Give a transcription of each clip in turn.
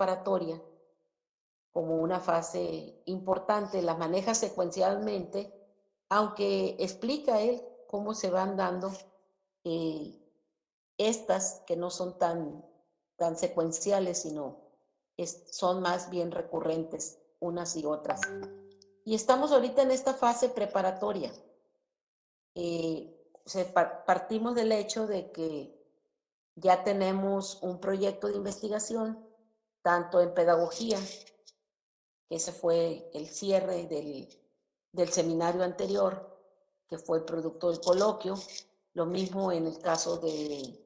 preparatoria como una fase importante, la maneja secuencialmente, aunque explica él cómo se van dando eh, estas que no son tan secuenciales, sino son más bien recurrentes unas y otras. Y estamos ahorita en esta fase preparatoria. Partimos del hecho de que ya tenemos un proyecto de investigación, tanto en pedagogía, que ese fue el cierre del seminario anterior, que fue el producto del coloquio, lo mismo en el caso de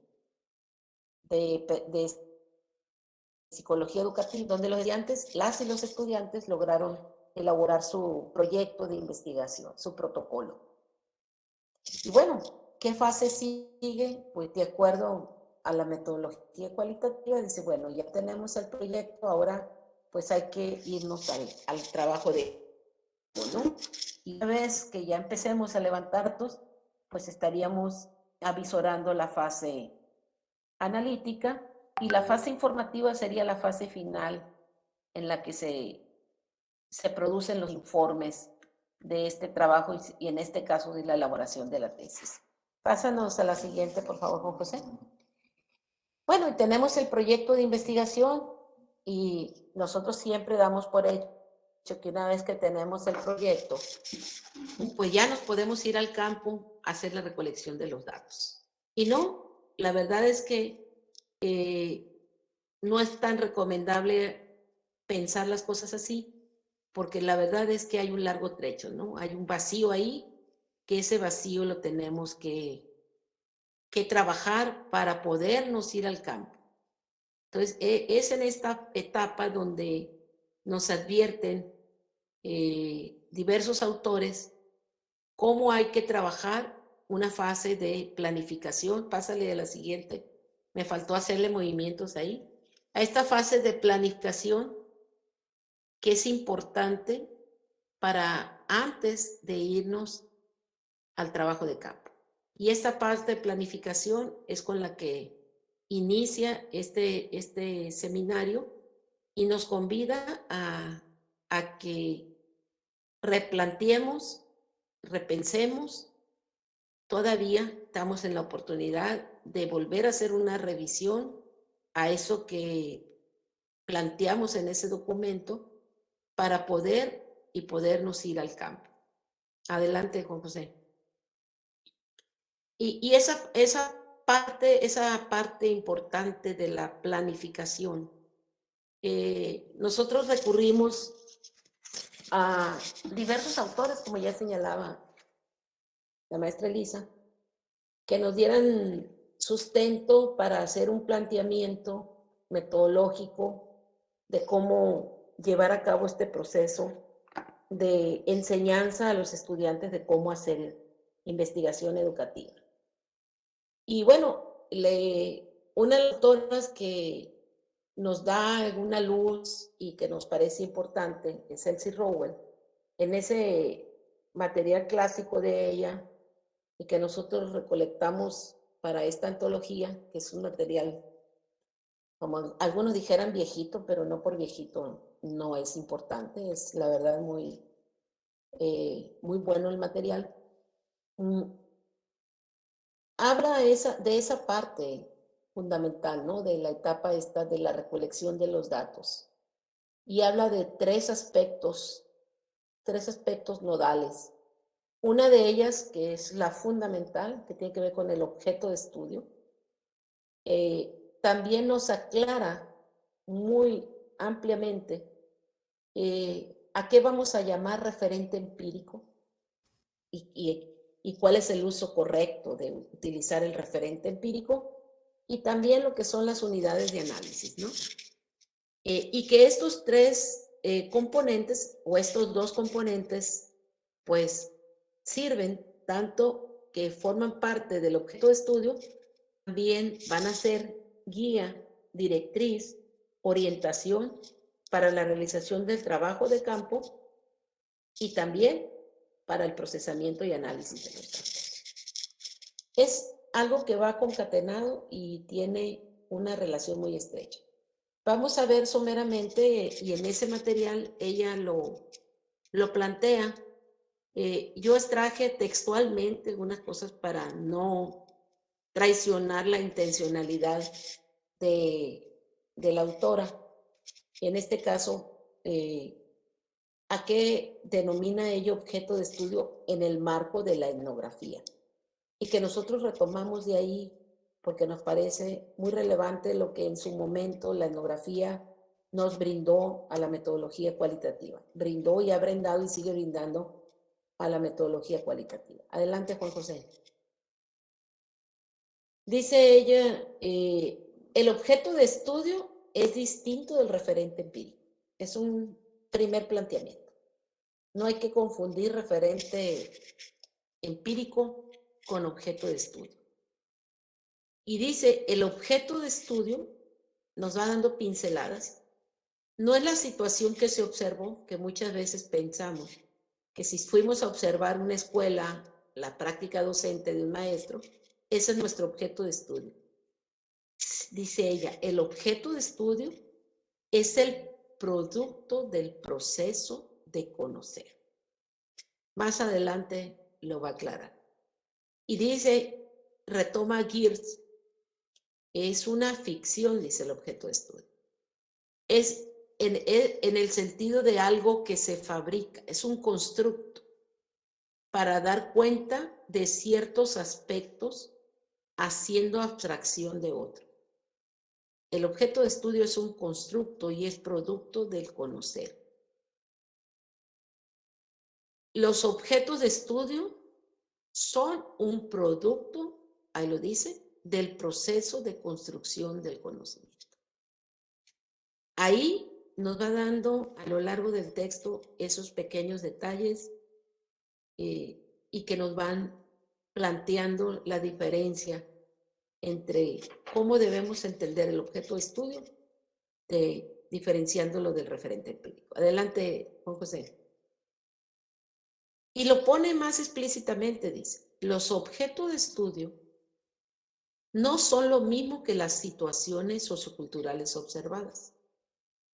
psicología educativa, donde los estudiantes, las y los estudiantes lograron elaborar su proyecto de investigación, su protocolo. Y bueno, ¿qué fase sigue? Pues de acuerdo a la metodología cualitativa, dice, bueno, ya tenemos el proyecto, ahora pues hay que irnos al trabajo de, ¿no? Y una vez que ya empecemos a levantar datos, pues estaríamos avisorando la fase analítica y la fase informativa sería la fase final en la que se producen los informes de este trabajo y en este caso de la elaboración de la tesis. Pásanos a la siguiente, por favor, Juan José. Bueno, y tenemos el proyecto de investigación y nosotros siempre damos por hecho que una vez que tenemos el proyecto, pues ya nos podemos ir al campo a hacer la recolección de los datos. Y no, la verdad es que no es tan recomendable pensar las cosas así, porque la verdad es que hay un largo trecho, ¿no? Hay un vacío ahí, que ese vacío lo tenemos que trabajar para podernos ir al campo. Entonces, es en esta etapa donde nos advierten diversos autores cómo hay que trabajar una fase de planificación. Pásale a la siguiente. Me faltó hacerle movimientos ahí. A esta fase de planificación que es importante para antes de irnos al trabajo de campo. Y esta parte de planificación es con la que inicia este seminario y nos convida a que replanteemos, repensemos. Todavía estamos en la oportunidad de volver a hacer una revisión a eso que planteamos en ese documento para podernos ir al campo. Adelante, Juan José. Y esa parte importante de la planificación, nosotros recurrimos a diversos autores, como ya señalaba la maestra Elisa, que nos dieran sustento para hacer un planteamiento metodológico de cómo llevar a cabo este proceso de enseñanza a los estudiantes de cómo hacer investigación educativa. Y bueno, una de las autoras que nos da alguna luz y que nos parece importante es Elsie Rowell. En ese material clásico de ella y que nosotros recolectamos para esta antología, que es un material, como algunos dijeran viejito, pero no por viejito, no es importante, es la verdad muy bueno el material. Habla de esa parte fundamental, ¿no? De la etapa esta de la recolección de los datos. Y habla de tres aspectos nodales. Una de ellas, que es la fundamental, que tiene que ver con el objeto de estudio, también nos aclara muy ampliamente a qué vamos a llamar referente empírico y cuál es el uso correcto de utilizar el referente empírico y también lo que son las unidades de análisis, ¿no? Y que estos tres componentes o estos dos componentes pues sirven tanto que forman parte del objeto de estudio, también van a ser guía, directriz, orientación para la realización del trabajo de campo y también para el procesamiento y análisis de los datos. Es algo que va concatenado y tiene una relación muy estrecha. Vamos a ver someramente, y en ese material ella lo plantea. Yo extraje textualmente algunas cosas para no traicionar la intencionalidad de la autora. En este caso, ¿a qué denomina ella objeto de estudio en el marco de la etnografía? Y que nosotros retomamos de ahí porque nos parece muy relevante lo que en su momento la etnografía nos brindó a la metodología cualitativa. Brindó y ha brindado y sigue brindando a la metodología cualitativa. Adelante, Juan José. Dice ella, el objeto de estudio es distinto del referente empírico. Es un primer planteamiento. No hay que confundir referente empírico con objeto de estudio. Y dice, el objeto de estudio nos va dando pinceladas. No es la situación que se observó, que muchas veces pensamos que si fuimos a observar una escuela, la práctica docente de un maestro, ese es nuestro objeto de estudio. Dice ella, el objeto de estudio es el producto del proceso de conocer. Más adelante lo va a aclarar. Y dice, retoma Geertz, es una ficción, dice el objeto de estudio. Es en el sentido de algo que se fabrica, es un constructo para dar cuenta de ciertos aspectos haciendo abstracción de otro. El objeto de estudio es un constructo y es producto del conocer. Los objetos de estudio son un producto, ahí lo dice, del proceso de construcción del conocimiento. Ahí nos va dando a lo largo del texto esos pequeños detalles y que nos van planteando la diferencia entre cómo debemos entender el objeto de estudio, diferenciándolo del referente empírico. Adelante, Juan José. Y lo pone más explícitamente, dice, los objetos de estudio no son lo mismo que las situaciones socioculturales observadas,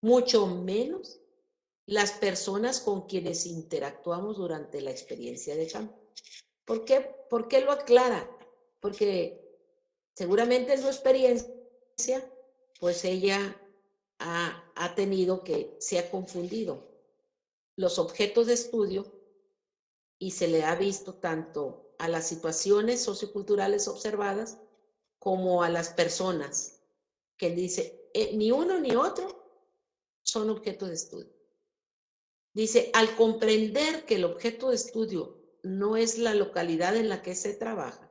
mucho menos las personas con quienes interactuamos durante la experiencia de campo. ¿Por qué lo aclara? Porque seguramente en su experiencia, pues ella ha tenido que, se ha confundido los objetos de estudio y se le ha visto tanto a las situaciones socioculturales observadas como a las personas, que dice, ni uno ni otro son objeto de estudio. Dice, al comprender que el objeto de estudio no es la localidad en la que se trabaja,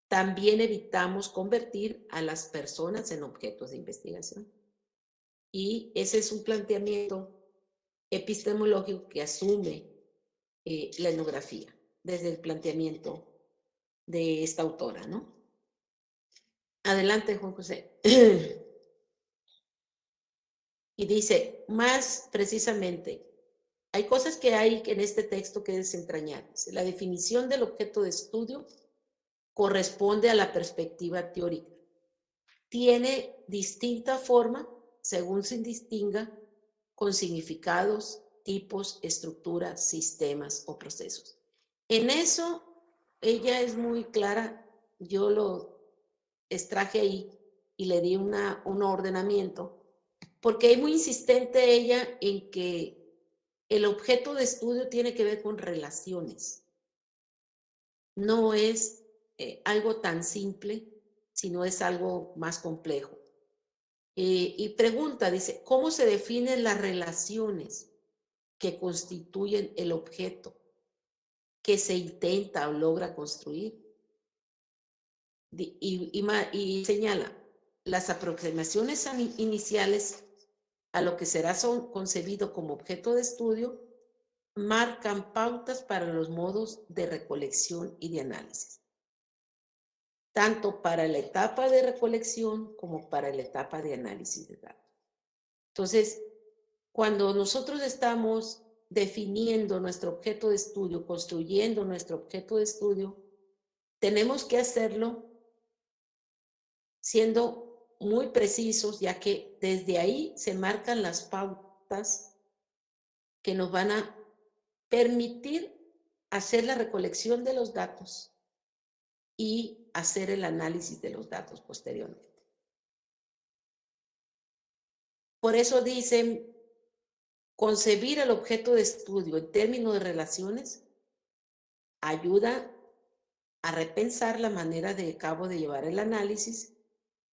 también evitamos convertir a las personas en objetos de investigación. Y ese es un planteamiento epistemológico que asume la etnografía desde el planteamiento de esta autora, ¿no? Adelante, Juan José. Y dice, más precisamente, hay cosas que hay en este texto que desentrañar. La definición del objeto de estudio corresponde a la perspectiva teórica. Tiene distinta forma según se distinga con significados, tipos, estructuras, sistemas o procesos. En eso ella es muy clara. Yo lo extraje ahí y le di un ordenamiento, porque es muy insistente ella en que el objeto de estudio tiene que ver con relaciones. No es algo tan simple, sino es algo más complejo. Y pregunta, dice, ¿cómo se definen las relaciones que constituyen el objeto que se intenta o logra construir? Y señala, las aproximaciones iniciales a lo que será concebido como objeto de estudio marcan pautas para los modos de recolección y de análisis, tanto para la etapa de recolección como para la etapa de análisis de datos. Entonces, cuando nosotros estamos definiendo nuestro objeto de estudio, construyendo nuestro objeto de estudio, tenemos que hacerlo siendo muy precisos, ya que desde ahí se marcan las pautas que nos van a permitir hacer la recolección de los datos y hacer el análisis de los datos posteriormente. Por eso dicen, concebir el objeto de estudio en términos de relaciones ayuda a repensar la manera de cabo de llevar el análisis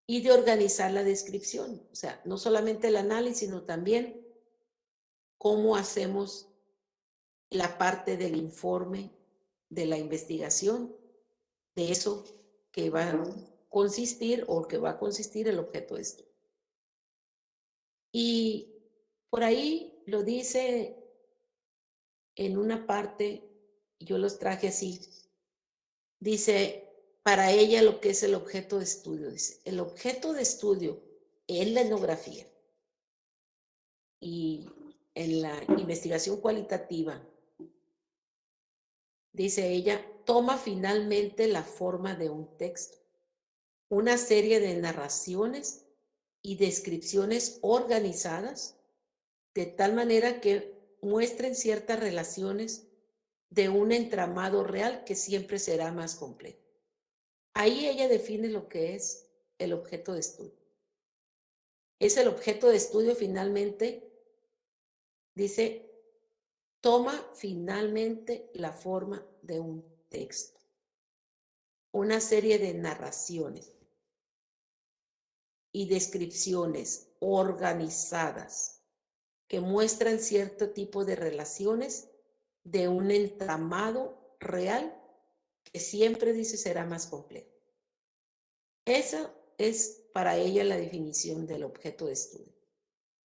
y de organizar la descripción. O sea, no solamente el análisis, sino también cómo hacemos la parte del informe, de la investigación, de eso que va a consistir o que va a consistir el objeto de estudio. Y por ahí lo dice en una parte, yo los traje así, dice, para ella lo que es el objeto de estudio, dice, el objeto de estudio en la etnografía y en la investigación cualitativa, dice ella, toma finalmente la forma de un texto, una serie de narraciones y descripciones organizadas de tal manera que muestren ciertas relaciones de un entramado real que siempre será más completo. Ahí ella define lo que es el objeto de estudio. Es el objeto de estudio finalmente, dice, toma finalmente la forma de un texto, una serie de narraciones y descripciones organizadas que muestran cierto tipo de relaciones de un entramado real que siempre dice será más complejo. Esa es para ella la definición del objeto de estudio.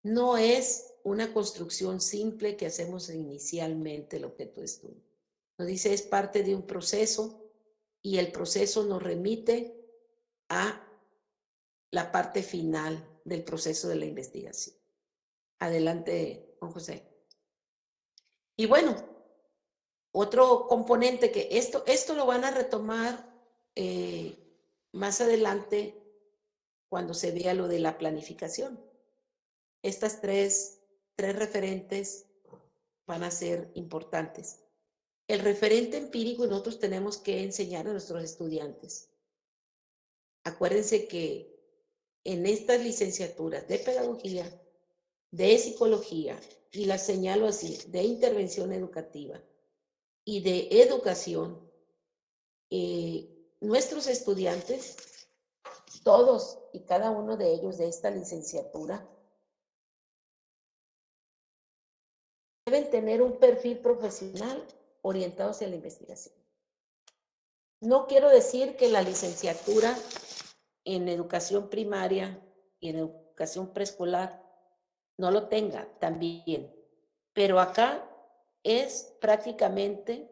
No es una construcción simple que hacemos inicialmente el objeto de estudio. Nos dice es parte de un proceso y el proceso nos remite a la parte final del proceso de la investigación. Adelante, Juan José. Y bueno, otro componente que esto lo van a retomar más adelante cuando se vea lo de la planificación. Estas tres referentes van a ser importantes. El referente empírico nosotros tenemos que enseñar a nuestros estudiantes. Acuérdense que en estas licenciaturas de pedagogía, de psicología, y las señalo así, de intervención educativa y de educación, nuestros estudiantes, todos y cada uno de ellos de esta licenciatura, deben tener un perfil profesional orientado hacia la investigación. No quiero decir que la licenciatura en educación primaria y en educación preescolar no lo tenga también, pero acá es prácticamente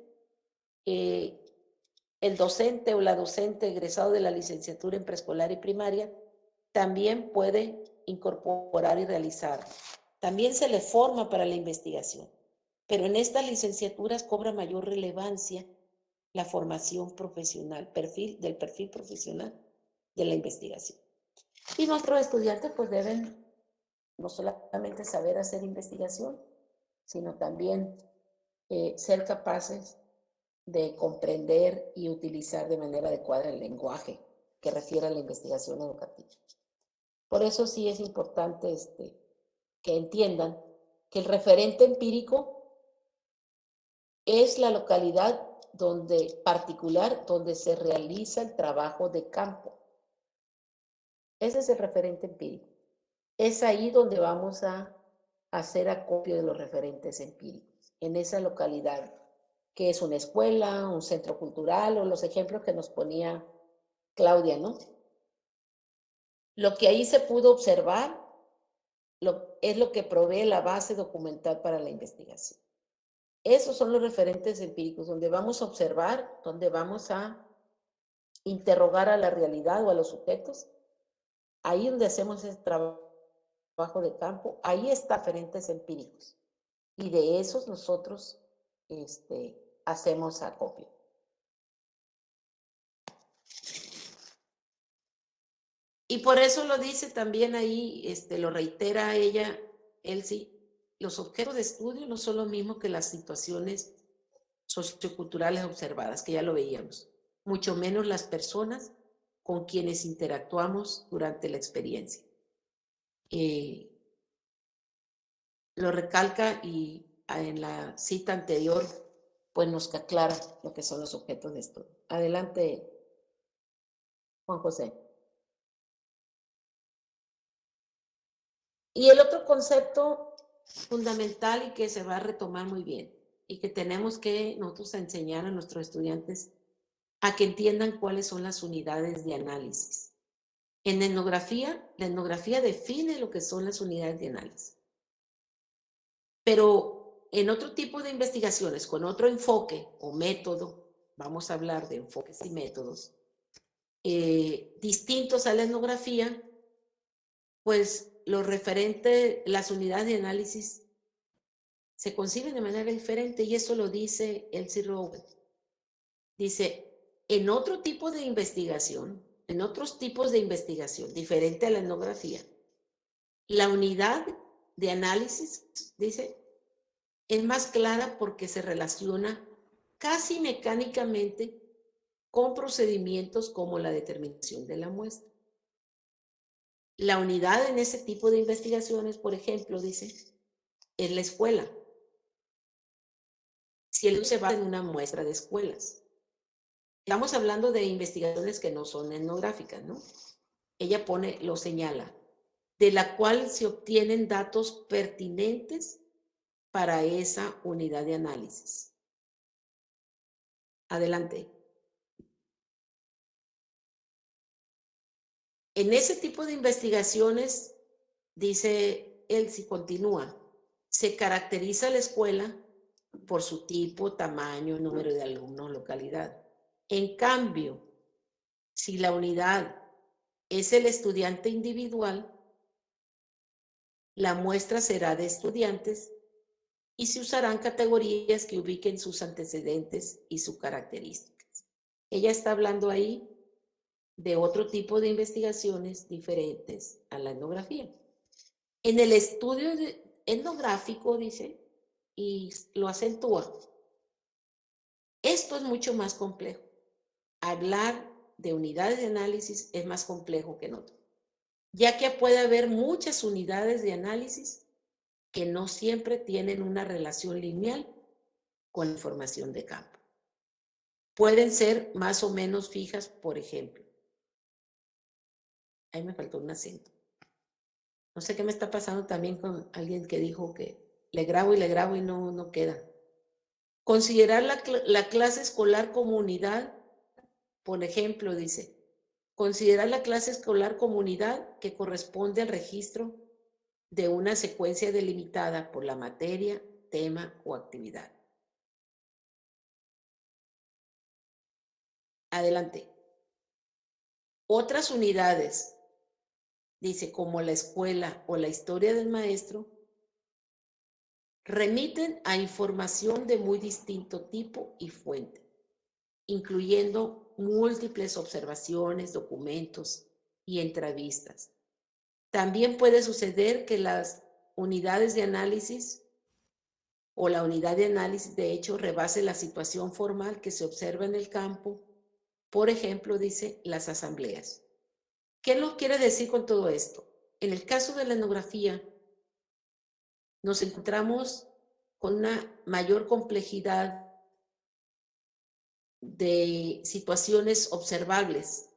el docente o la docente egresado de la licenciatura en preescolar y primaria también puede incorporar y realizar. También se le forma para la investigación, pero en estas licenciaturas cobra mayor relevancia la formación profesional, del perfil profesional de la investigación. Y nuestros estudiantes pues deben no solamente saber hacer investigación, sino también ser capaces de comprender y utilizar de manera adecuada el lenguaje que refiere a la investigación educativa. Por eso sí es importante que entiendan que el referente empírico es la localidad particular donde se realiza el trabajo de campo. Ese es el referente empírico. Es ahí donde vamos a hacer acopio de los referentes empíricos, en esa localidad, que es una escuela, un centro cultural o los ejemplos que nos ponía Claudia, ¿no? Lo que ahí se pudo observar es lo que provee la base documental para la investigación. Esos son los referentes empíricos, donde vamos a observar, donde vamos a interrogar a la realidad o a los sujetos. Ahí donde hacemos ese trabajo de campo, ahí está referentes empíricos. Y de esos nosotros hacemos acopio. Y por eso lo dice también ahí, lo reitera ella, Elsie, los objetos de estudio no son lo mismo que las situaciones socioculturales observadas, que ya lo veíamos, mucho menos las personas con quienes interactuamos durante la experiencia. Eh, lo recalca y en la cita anterior, pues nos aclara lo que son los objetos de estudio. Adelante, Juan José. Y el otro concepto fundamental y que se va a retomar muy bien y que tenemos que nosotros enseñar a nuestros estudiantes a que entiendan cuáles son las unidades de análisis. En etnografía, la etnografía define lo que son las unidades de análisis. Pero en otro tipo de investigaciones, con otro enfoque o método, vamos a hablar de enfoques y métodos distintos a la etnografía, pues lo referente, las unidades de análisis se conciben de manera diferente y eso lo dice Elsie Rowan. Dice, en otro tipo de investigación, en otros tipos de investigación, diferente a la etnografía, la unidad de análisis, dice, es más clara porque se relaciona casi mecánicamente con procedimientos como la determinación de la muestra. La unidad en ese tipo de investigaciones, por ejemplo, dice, es la escuela. Si él se basa en una muestra de escuelas. Estamos hablando de investigaciones que no son etnográficas, ¿no? Ella lo señala, de la cual se obtienen datos pertinentes para esa unidad de análisis. Adelante. En ese tipo de investigaciones, dice él, si continúa, se caracteriza la escuela por su tipo, tamaño, número de alumnos, localidad. En cambio, si la unidad es el estudiante individual, la muestra será de estudiantes y se usarán categorías que ubiquen sus antecedentes y sus características. Ella está hablando ahí de otro tipo de investigaciones diferentes a la etnografía. En el estudio etnográfico, dice, y lo acentúa, esto es mucho más complejo. Hablar de unidades de análisis es más complejo que en otro, ya que puede haber muchas unidades de análisis que no siempre tienen una relación lineal con información de campo. Pueden ser más o menos fijas, por ejemplo. Ahí me faltó un acento. No sé qué me está pasando también con alguien que dijo que le grabo y no queda. Considerar la clase escolar como unidad, por ejemplo, dice, considerar la clase escolar como unidad que corresponde al registro de una secuencia delimitada por la materia, tema o actividad. Adelante. Otras unidades, dice, como la escuela o la historia del maestro, remiten a información de muy distinto tipo y fuente, incluyendo múltiples observaciones, documentos y entrevistas. También puede suceder que las unidades de análisis o la unidad de análisis, de hecho, rebase la situación formal que se observa en el campo. Por ejemplo, dice, las asambleas. ¿Qué nos quiere decir con todo esto? En el caso de la etnografía, nos encontramos con una mayor complejidad de situaciones observables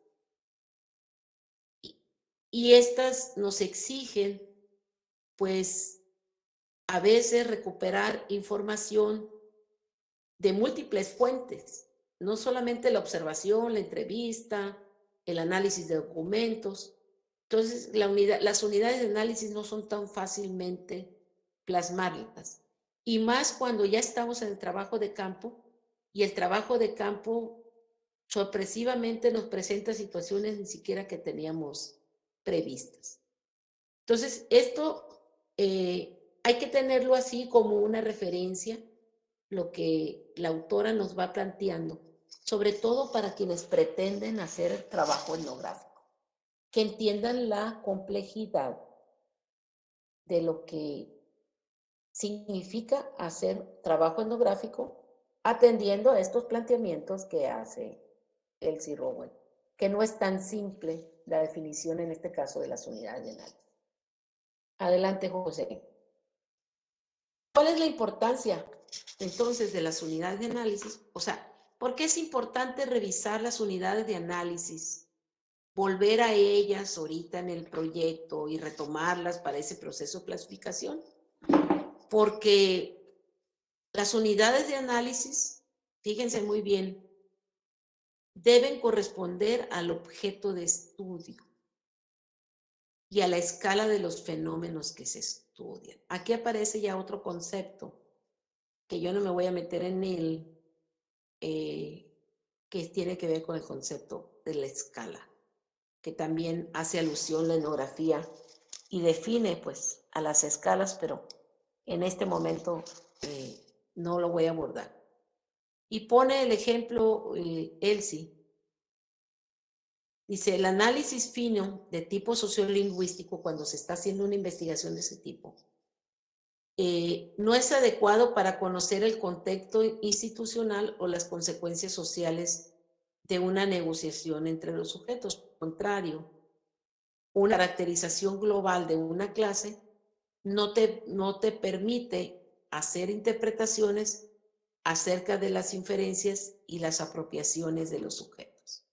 y estas nos exigen, pues, a veces recuperar información de múltiples fuentes, no solamente la observación, la entrevista, el análisis de documentos. Entonces, las unidades de análisis no son tan fácilmente plasmarlas. Y más cuando ya estamos en el trabajo de campo y el trabajo de campo sorpresivamente nos presenta situaciones ni siquiera que teníamos previstas. Entonces, esto hay que tenerlo así como una referencia, lo que la autora nos va planteando, sobre todo para quienes pretenden hacer el trabajo etnográfico. que entiendan la complejidad de lo que significa hacer trabajo etnográfico atendiendo a estos planteamientos que hace Elsie Rowell, que no es tan simple la definición en este caso de las unidades de análisis. Adelante, José. ¿Cuál es la importancia entonces de las unidades de análisis? O sea, ¿por qué es importante revisar las unidades de análisis, volver a ellas ahorita en el proyecto y retomarlas para ese proceso de clasificación? Porque las unidades de análisis, fíjense muy bien, deben corresponder al objeto de estudio y a la escala de los fenómenos que se estudian. Aquí aparece ya otro concepto que yo no me voy a meter en él, que tiene que ver con el concepto de la escala, que también hace alusión a la etnografía y define pues a las escalas, pero en este momento no lo voy a abordar. Y pone el ejemplo Elsie. Dice, el análisis fino de tipo sociolingüístico, cuando se está haciendo una investigación de ese tipo, no es adecuado para conocer el contexto institucional o las consecuencias sociales de una negociación entre los sujetos. Por el contrario, una caracterización global de una clase no te permite hacer interpretaciones acerca de las inferencias y las apropiaciones de los sujetos.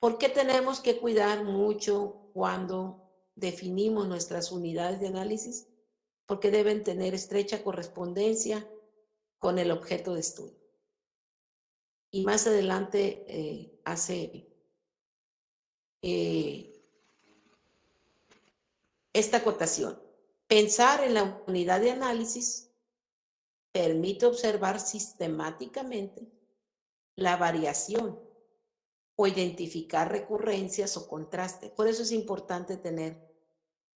¿Por qué tenemos que cuidar mucho cuando definimos nuestras unidades de análisis? Porque deben tener estrecha correspondencia con el objeto de estudio. Y más adelante hace esta acotación. Pensar en la unidad de análisis permite observar sistemáticamente la variación o identificar recurrencias o contrastes. Por eso es importante tener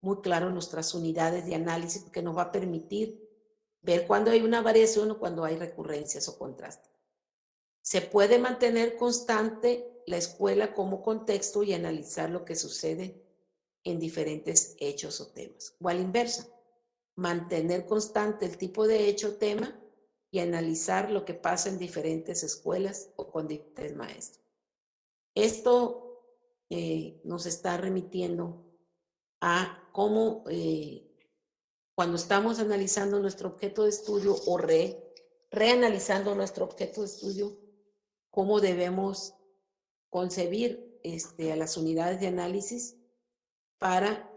muy claro nuestras unidades de análisis, que nos va a permitir ver cuando hay una variación o cuando hay recurrencias o contrastes. Se puede mantener constante la escuela como contexto y analizar lo que sucede en diferentes hechos o temas. O a la inversa, mantener constante el tipo de hecho o tema y analizar lo que pasa en diferentes escuelas o con diferentes maestros. Esto nos está remitiendo a cómo cuando estamos analizando nuestro objeto de estudio o reanalizando nuestro objeto de estudio, cómo debemos concebir a las unidades de análisis para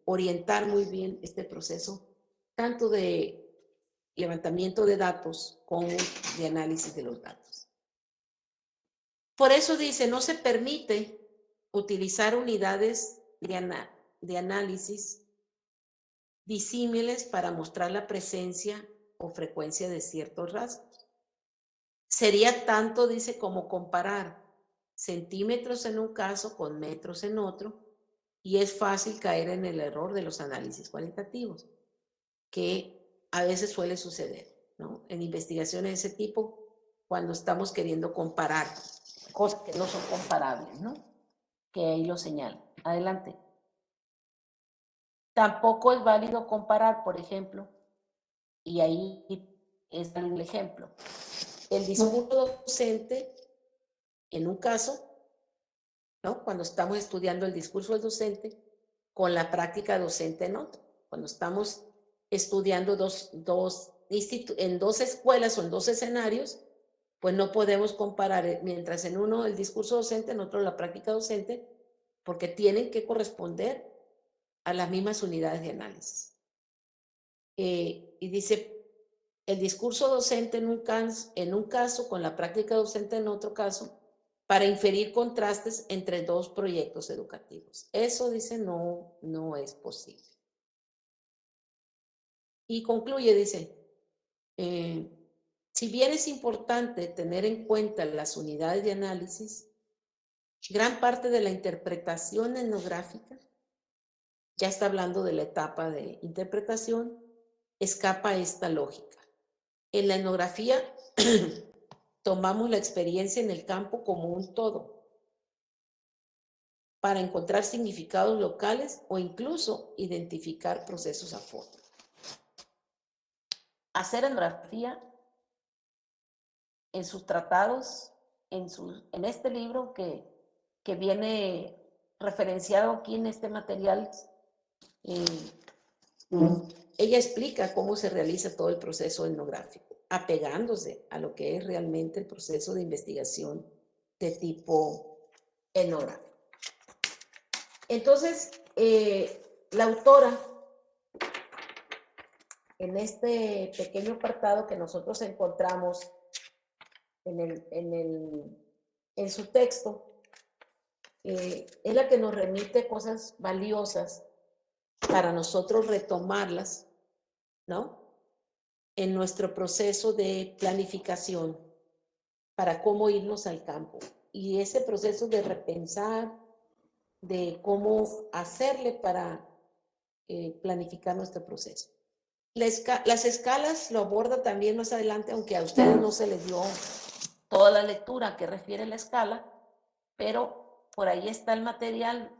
orientar muy bien este proceso, tanto de levantamiento de datos como de análisis de los datos. Por eso dice, no se permite utilizar unidades de análisis disímiles para mostrar la presencia o frecuencia de ciertos rasgos. Sería tanto, dice, como comparar centímetros en un caso con metros en otro, y es fácil caer en el error de los análisis cualitativos, que a veces suele suceder, ¿no? En investigaciones de ese tipo, cuando estamos queriendo comparar cosas que no son comparables, ¿no? Que ahí lo señala. Adelante. Tampoco es válido comparar, por ejemplo, y ahí es el ejemplo, el discurso docente en un caso, ¿no? Cuando estamos estudiando el discurso del docente con la práctica docente en otro. Cuando estamos estudiando en dos escuelas o en dos escenarios, pues no podemos comparar, mientras en uno el discurso docente, en otro la práctica docente, porque tienen que corresponder a las mismas unidades de análisis. Y dice, el discurso docente en un caso, con la práctica docente en otro caso, para inferir contrastes entre dos proyectos educativos. Eso, dice, no es posible. Y concluye, dice, si bien es importante tener en cuenta las unidades de análisis, gran parte de la interpretación etnográfica, ya está hablando de la etapa de interpretación, escapa a esta lógica. En la etnografía tomamos la experiencia en el campo como un todo. para encontrar significados locales o incluso identificar procesos a fondo. Hacer etnografía en sus tratados, en este libro que viene referenciado aquí en este material, ella explica cómo se realiza todo el proceso etnográfico, apegándose a lo que es realmente el proceso de investigación de tipo etnográfico. Entonces, la autora, en este pequeño apartado que nosotros encontramos en su texto, es la que nos remite cosas valiosas para nosotros retomarlas, ¿no? En nuestro proceso de planificación para cómo irnos al campo. Y ese proceso de repensar, de cómo hacerle para planificar nuestro proceso. Las escalas lo aborda también más adelante, aunque a ustedes no se les dio toda la lectura que refiere a la escala, pero por ahí está el material,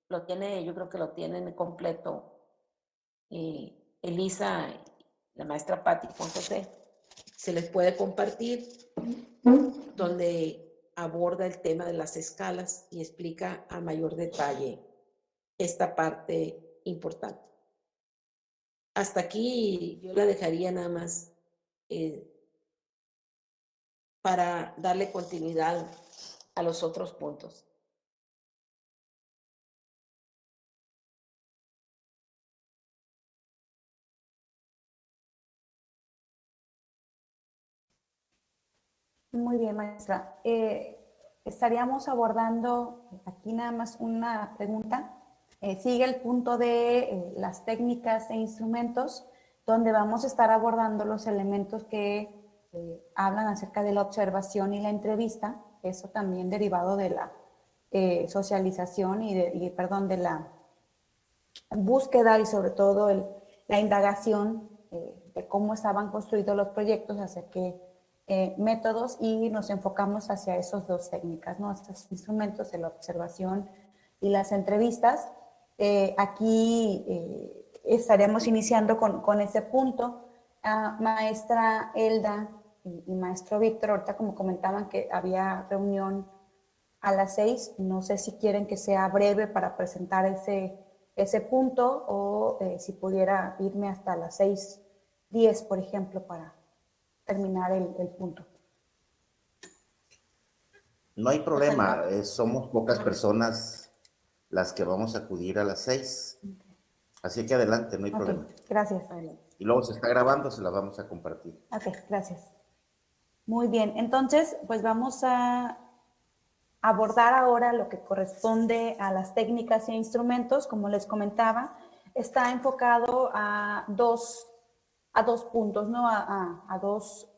lo tiene, yo creo que lo tienen completo Elisa, la maestra Patti Juan José, se les puede compartir, donde aborda el tema de las escalas y explica a mayor detalle esta parte importante. Hasta aquí yo la dejaría nada más para darle continuidad a los otros puntos. Muy bien, maestra. Estaríamos abordando aquí nada más una pregunta. Sigue el punto de las técnicas e instrumentos, donde vamos a estar abordando los elementos que hablan acerca de la observación y la entrevista, eso también derivado de la socialización y de la búsqueda y sobre todo la indagación de cómo estaban construidos los proyectos, hacia qué métodos, y nos enfocamos hacia esas dos técnicas, ¿no? Estos instrumentos de la observación y las entrevistas. Aquí estaremos iniciando con ese punto. Maestra Elda y maestro Víctor, ahorita como comentaban que había reunión a las 6, no sé si quieren que sea breve para presentar ese punto o si pudiera irme hasta las 6:10, por ejemplo, para terminar el punto. No hay problema, somos pocas personas las que vamos a acudir a las 6. Así que adelante, no hay problema. Gracias. Y luego se está grabando, se la vamos a compartir. Ok, gracias. Muy bien, entonces pues vamos a abordar ahora lo que corresponde a las técnicas e instrumentos. Como les comentaba, está enfocado a dos puntos, ¿no? A dos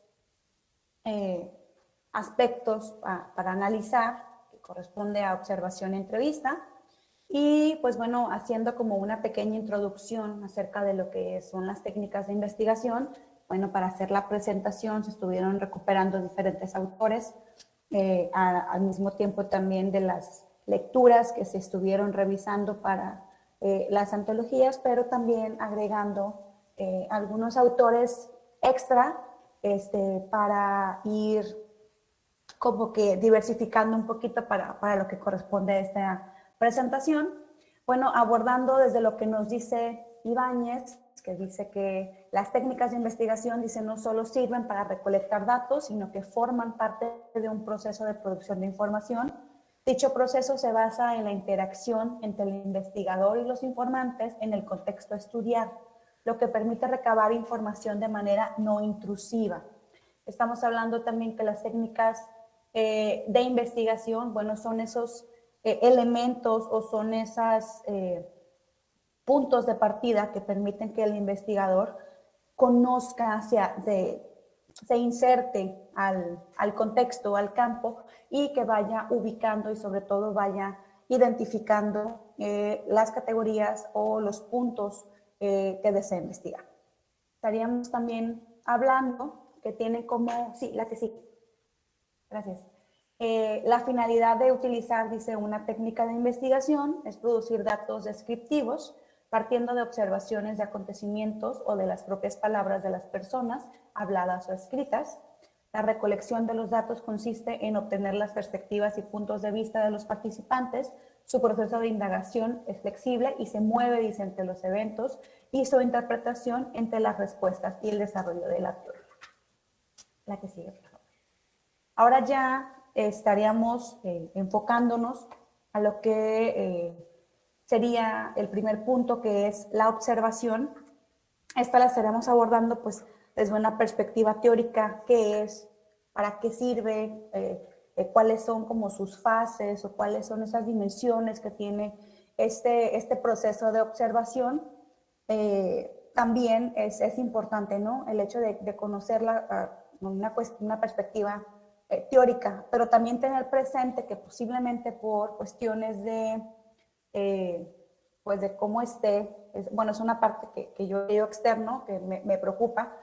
aspectos para analizar, que corresponde a observación y entrevista. Y pues bueno, haciendo como una pequeña introducción acerca de lo que son las técnicas de investigación, bueno, para hacer la presentación se estuvieron recuperando diferentes autores, al mismo tiempo también de las lecturas que se estuvieron revisando para las antologías, pero también agregando algunos autores extra para ir como que diversificando un poquito para lo que corresponde a esta presentación. Bueno, abordando desde lo que nos dice Ibáñez, que dice que las técnicas de investigación, dice, no solo sirven para recolectar datos, sino que forman parte de un proceso de producción de información. Dicho proceso se basa en la interacción entre el investigador y los informantes en el contexto a estudiar, lo que permite recabar información de manera no intrusiva. Estamos hablando también que las técnicas de investigación, bueno, son esos elementos o son esos puntos de partida que permiten que el investigador conozca, se inserte al contexto, al campo, y que vaya ubicando y sobre todo vaya identificando las categorías o los puntos que desea investigar. Estaríamos también hablando que tienen como, sí, la que sí, gracias, La finalidad de utilizar, dice, una técnica de investigación es producir datos descriptivos partiendo de observaciones de acontecimientos o de las propias palabras de las personas, habladas o escritas. La recolección de los datos consiste en obtener las perspectivas y puntos de vista de los participantes. Su proceso de indagación es flexible y se mueve, dice, entre los eventos y su interpretación entre las respuestas y el desarrollo de la teoría. La que sigue, por favor. Ahora ya estaríamos enfocándonos a lo que sería el primer punto, que es la observación. Esta la estaremos abordando pues desde una perspectiva teórica: qué es, para qué sirve, cuáles son como sus fases o cuáles son esas dimensiones que tiene este proceso de observación. También es importante, ¿no?, el hecho de conocerla, una perspectiva teórica, pero también tener presente que posiblemente por cuestiones de pues de cómo esté, bueno, es una parte que yo veo externo, que me preocupa,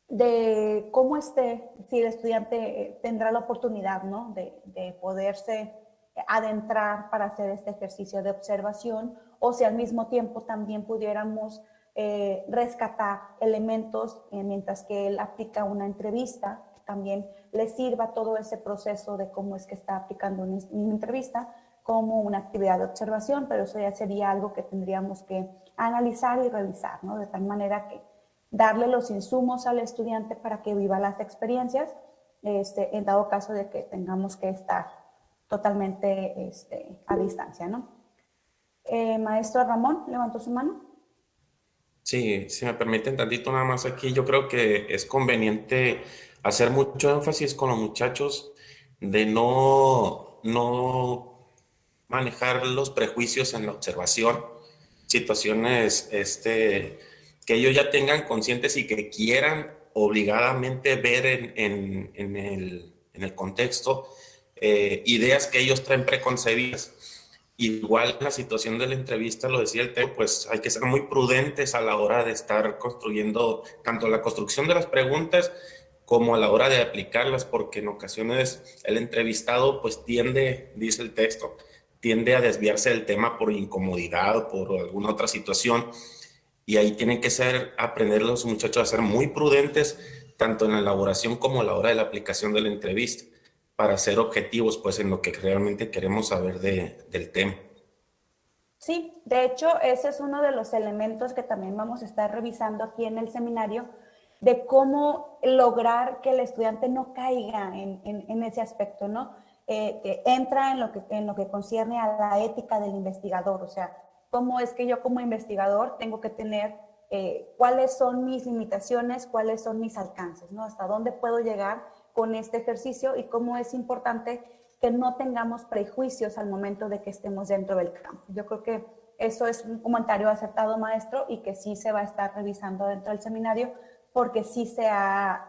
de cómo esté, si el estudiante tendrá la oportunidad, ¿no?, de poderse adentrar para hacer este ejercicio de observación, o si al mismo tiempo también pudiéramos rescatar elementos mientras que él aplica una entrevista, que también le sirva todo ese proceso de cómo es que está aplicando una entrevista como una actividad de observación, pero eso ya sería algo que tendríamos que analizar y revisar, ¿no?, de tal manera que darle los insumos al estudiante para que viva las experiencias, en dado caso de que tengamos que estar totalmente a distancia, ¿no? Maestro Ramón, levantó su mano. Sí, si me permiten tantito nada más aquí, yo creo que es conveniente hacer mucho énfasis con los muchachos de no manejar los prejuicios en la observación, situaciones que ellos ya tengan conscientes y que quieran obligadamente ver en el contexto, ideas que ellos traen preconcebidas. Igual en la situación de la entrevista, lo decía el tema, pues hay que ser muy prudentes a la hora de estar construyendo tanto la construcción de las preguntas como a la hora de aplicarlas, porque en ocasiones el entrevistado pues tiende, dice el texto, tiende a desviarse del tema por incomodidad o por alguna otra situación, y ahí tienen que aprender los muchachos a ser muy prudentes tanto en la elaboración como a la hora de la aplicación de la entrevista, para ser objetivos pues en lo que realmente queremos saber del tema. Sí, de hecho ese es uno de los elementos que también vamos a estar revisando aquí en el seminario, de cómo lograr que el estudiante no caiga en ese aspecto, ¿no? Que entra en lo que concierne a la ética del investigador, o sea, cómo es que yo como investigador tengo que tener cuáles son mis limitaciones, cuáles son mis alcances, ¿no? Hasta dónde puedo llegar con este ejercicio y cómo es importante que no tengamos prejuicios al momento de que estemos dentro del campo. Yo creo que eso es un comentario acertado, maestro, y que sí se va a estar revisando dentro del seminario, porque sí se ha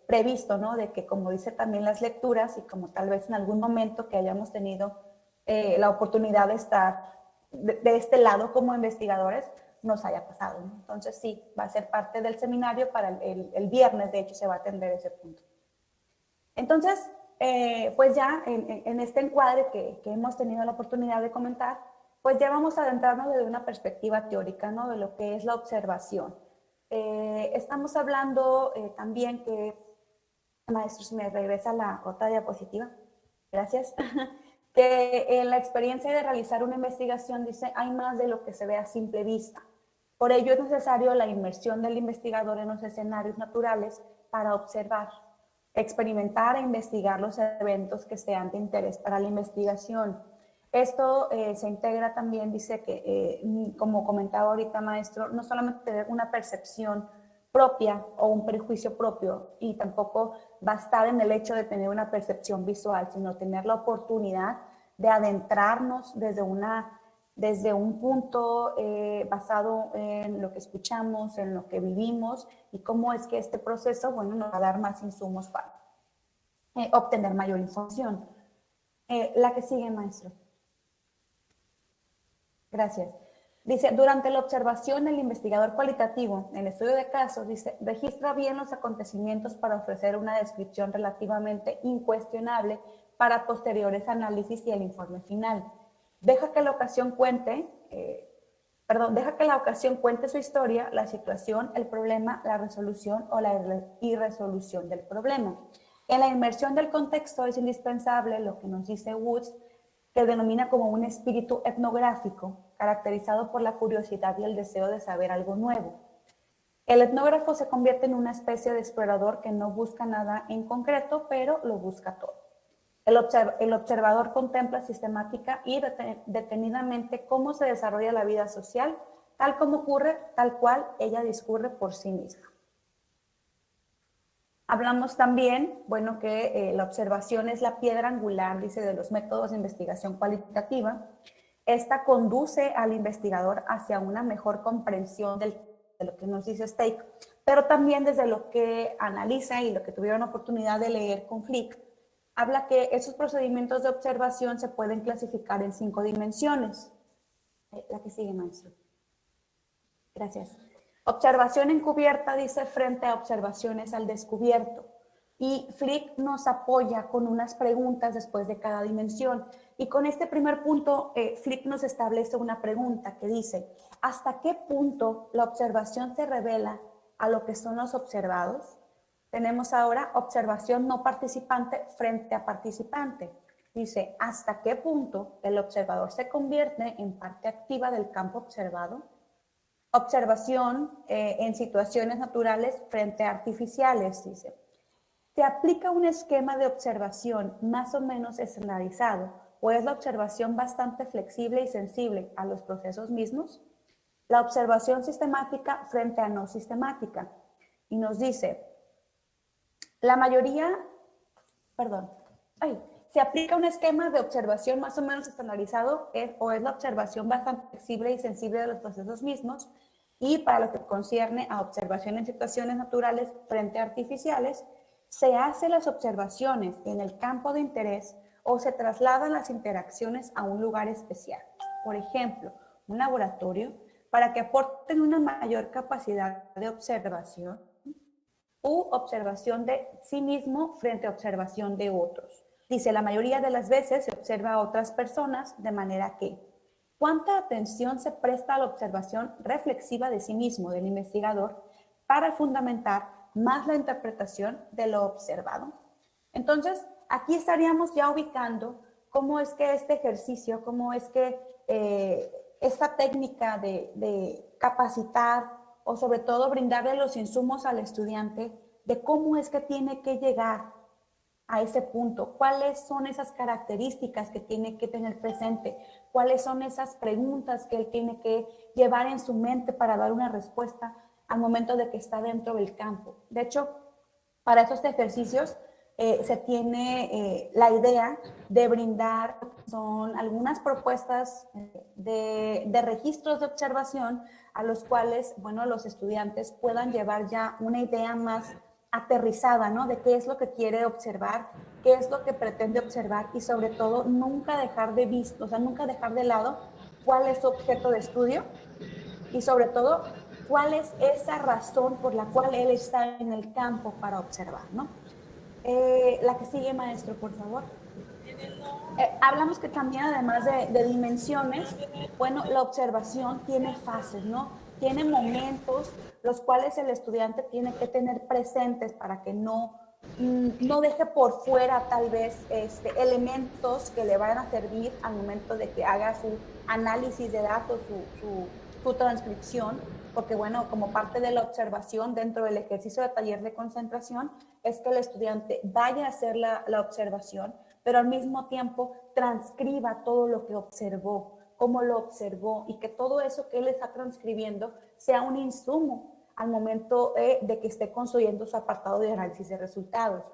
previsto, ¿no?, de que, como dice también las lecturas, y como tal vez en algún momento que hayamos tenido la oportunidad de estar de este lado como investigadores, nos haya pasado, ¿no? Entonces sí, va a ser parte del seminario para el viernes, de hecho se va a atender ese punto. Entonces, pues ya en este encuadre que hemos tenido la oportunidad de comentar, pues ya vamos a adentrarnos desde una perspectiva teórica, ¿no?, de lo que es la observación. Estamos hablando también que, maestro, si me regresa la otra diapositiva, gracias, que en la experiencia de realizar una investigación, dice, hay más de lo que se ve a simple vista. Por ello es necesario la inmersión del investigador en los escenarios naturales para observar, experimentar e investigar los eventos que sean de interés para la investigación. Esto se integra también, dice que, como comentaba ahorita, maestro, no solamente tener una percepción propia o un prejuicio propio, y tampoco bastar en el hecho de tener una percepción visual, sino tener la oportunidad de adentrarnos desde un punto basado en lo que escuchamos, en lo que vivimos, y cómo es que este proceso, bueno, nos va a dar más insumos para obtener mayor información. La que sigue, maestro. Gracias. Dice, durante la observación, el investigador cualitativo, en el estudio de casos, dice, registra bien los acontecimientos para ofrecer una descripción relativamente incuestionable para posteriores análisis y el informe final. Deja que la ocasión cuente su historia, la situación, el problema, la resolución o la irresolución del problema. En la inmersión del contexto es indispensable lo que nos dice Woods, que denomina como un espíritu etnográfico, caracterizado por la curiosidad y el deseo de saber algo nuevo. El etnógrafo se convierte en una especie de explorador que no busca nada en concreto, pero lo busca todo. El observador contempla sistemática y detenidamente cómo se desarrolla la vida social, tal como ocurre, tal cual ella discurre por sí misma. Hablamos también, bueno, que la observación es la piedra angular, dice, de los métodos de investigación cualitativa. Esta conduce al investigador hacia una mejor comprensión de lo que nos dice Stake, pero también desde lo que analiza y lo que tuvieron oportunidad de leer con Flick, habla que esos procedimientos de observación se pueden clasificar en 5 dimensiones. La que sigue, maestro. Gracias. Observación encubierta, dice, frente a observaciones al descubierto. Y Flick nos apoya con unas preguntas después de cada dimensión. Y con este primer punto, Flick nos establece una pregunta que dice, ¿hasta qué punto la observación se revela a lo que son los observados? Tenemos ahora observación no participante frente a participante. Dice, ¿hasta qué punto el observador se convierte en parte activa del campo observado? Observación en situaciones naturales frente a artificiales, dice. ¿Se aplica un esquema de observación más o menos estandarizado o es la observación bastante flexible y sensible a los procesos mismos? La observación sistemática frente a no sistemática. Y nos dice, ¿se aplica un esquema de observación más o menos estandarizado o es la observación bastante flexible y sensible de los procesos mismos? Y para lo que concierne a observación en situaciones naturales frente a artificiales, ¿se hacen las observaciones en el campo de interés o se trasladan las interacciones a un lugar especial? Por ejemplo, un laboratorio, para que aporten una mayor capacidad de observación u observación de sí mismo frente a observación de otros. Dice, la mayoría de las veces se observa a otras personas de manera que ¿cuánta atención se presta a la observación reflexiva de sí mismo del investigador para fundamentar más la interpretación de lo observado? Entonces, aquí estaríamos ya ubicando cómo es que este ejercicio, cómo es que esta técnica de capacitar o sobre todo brindarle los insumos al estudiante de cómo es que tiene que llegar a ese punto, cuáles son esas características que tiene que tener presente, cuáles son esas preguntas que él tiene que llevar en su mente para dar una respuesta al momento de que está dentro del campo. De hecho, para estos ejercicios se tiene la idea de brindar son algunas propuestas de registros de observación a los cuales, bueno, los estudiantes puedan llevar ya una idea más aterrizada, ¿no? De qué es lo que quiere observar, qué es lo que pretende observar y sobre todo nunca dejar de vista, o sea, nunca dejar de lado cuál es su objeto de estudio y sobre todo cuál es esa razón por la cual él está en el campo para observar, ¿no? La que sigue, maestro, por favor. Hablamos que también además de dimensiones, bueno, la observación tiene fases, ¿no? Tiene momentos los cuales el estudiante tiene que tener presentes para que no deje por fuera tal vez elementos que le vayan a servir al momento de que haga su análisis de datos, su transcripción, porque bueno, como parte de la observación dentro del ejercicio de taller de concentración es que el estudiante vaya a hacer la observación, pero al mismo tiempo transcriba todo lo que observó, cómo lo observó y que todo eso que él está transcribiendo sea un insumo al momento de que esté construyendo su apartado de análisis de resultados.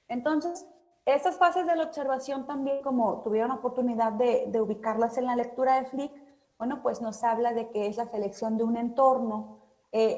Entonces, estas fases de la observación también, como tuvieron oportunidad de ubicarlas en la lectura de Flick, bueno, pues nos habla de que es la selección de un entorno,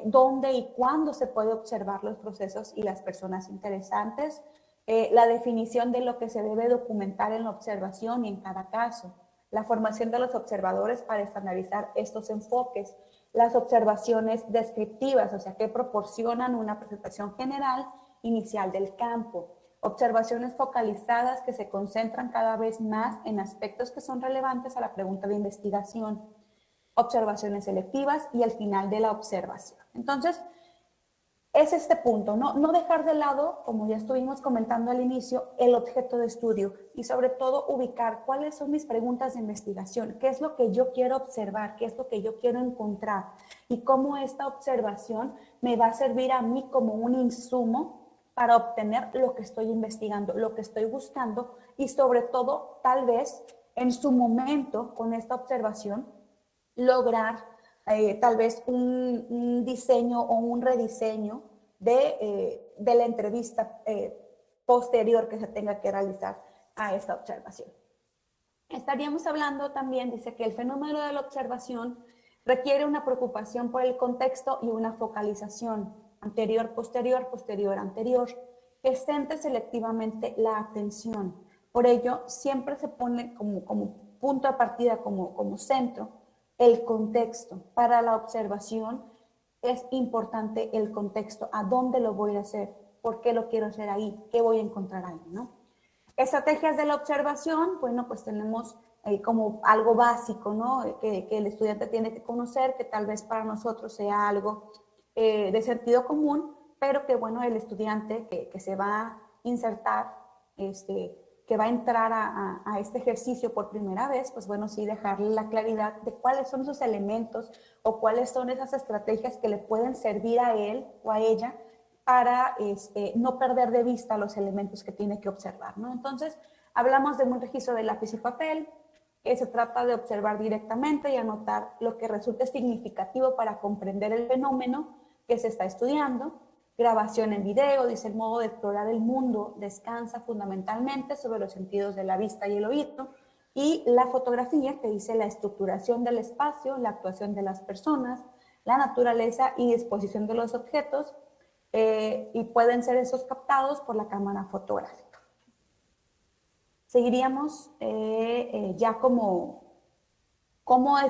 dónde y cuándo se puede observar los procesos y las personas interesantes, la definición de lo que se debe documentar en la observación y en cada caso, la formación de los observadores para estandarizar estos enfoques, las observaciones descriptivas, o sea, que proporcionan una presentación general inicial del campo, observaciones focalizadas que se concentran cada vez más en aspectos que son relevantes a la pregunta de investigación, observaciones selectivas y el final de la observación. Entonces, es este punto, no dejar de lado, como ya estuvimos comentando al inicio, el objeto de estudio y sobre todo ubicar cuáles son mis preguntas de investigación, qué es lo que yo quiero observar, qué es lo que yo quiero encontrar y cómo esta observación me va a servir a mí como un insumo para obtener lo que estoy investigando, lo que estoy buscando y sobre todo, tal vez, en su momento, con esta observación, lograr tal vez un diseño o un rediseño de la entrevista posterior que se tenga que realizar a esta observación. Estaríamos hablando también, dice que el fenómeno de la observación requiere una preocupación por el contexto y una focalización anterior, posterior, posterior, anterior, que centre selectivamente la atención. Por ello, siempre se pone como punto de partida, como centro, el contexto. Para la observación es importante el contexto, a dónde lo voy a hacer, por qué lo quiero hacer ahí, qué voy a encontrar ahí, ¿no? Estrategias de la observación, bueno, pues tenemos como algo básico, ¿no? Que el estudiante tiene que conocer, que tal vez para nosotros sea algo de sentido común, pero que, bueno, el estudiante que se va a insertar, que va a entrar a este ejercicio por primera vez, pues bueno, sí dejarle la claridad de cuáles son esos elementos o cuáles son esas estrategias que le pueden servir a él o a ella para no perder de vista los elementos que tiene que observar, ¿no? Entonces, hablamos de un registro de lápiz y papel, que se trata de observar directamente y anotar lo que resulte significativo para comprender el fenómeno que se está estudiando. Grabación en video, dice el modo de explorar el mundo, descansa fundamentalmente sobre los sentidos de la vista y el oído. Y la fotografía, que dice la estructuración del espacio, la actuación de las personas, la naturaleza y disposición de los objetos, y pueden ser esos captados por la cámara fotográfica. Seguiríamos ya cómo